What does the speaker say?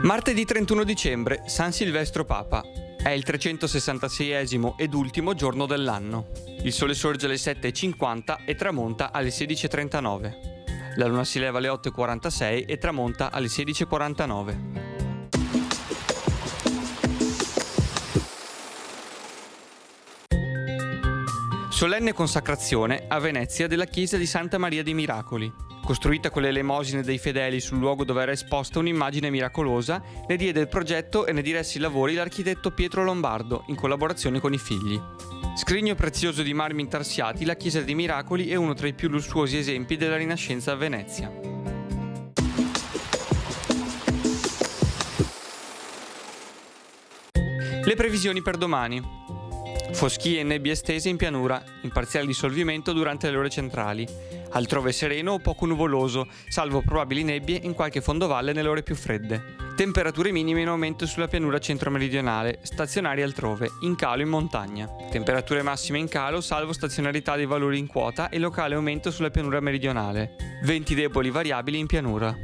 Martedì 31 dicembre, San Silvestro Papa. È il 366esimo ed ultimo giorno dell'anno. Il sole sorge alle 7:50 e tramonta alle 16:39. La luna si leva alle 8:46 e tramonta alle 16:49. Solenne consacrazione a Venezia della chiesa di Santa Maria dei Miracoli. Costruita con le elemosine dei fedeli sul luogo dove era esposta un'immagine miracolosa, ne diede il progetto e ne diresse i lavori l'architetto Pietro Lombardo, in collaborazione con i figli. Scrigno prezioso di marmi intarsiati, la chiesa dei Miracoli è uno tra i più lussuosi esempi della Rinascenza a Venezia. Le previsioni per domani. Foschie e nebbie estese in pianura, in parziale dissolvimento durante le ore centrali. Altrove sereno o poco nuvoloso, salvo probabili nebbie in qualche fondovalle nelle ore più fredde. Temperature minime in aumento sulla pianura centro-meridionale, stazionarie altrove, in calo in montagna. Temperature massime in calo, salvo stazionarità dei valori in quota e locale aumento sulla pianura meridionale. Venti deboli variabili in pianura.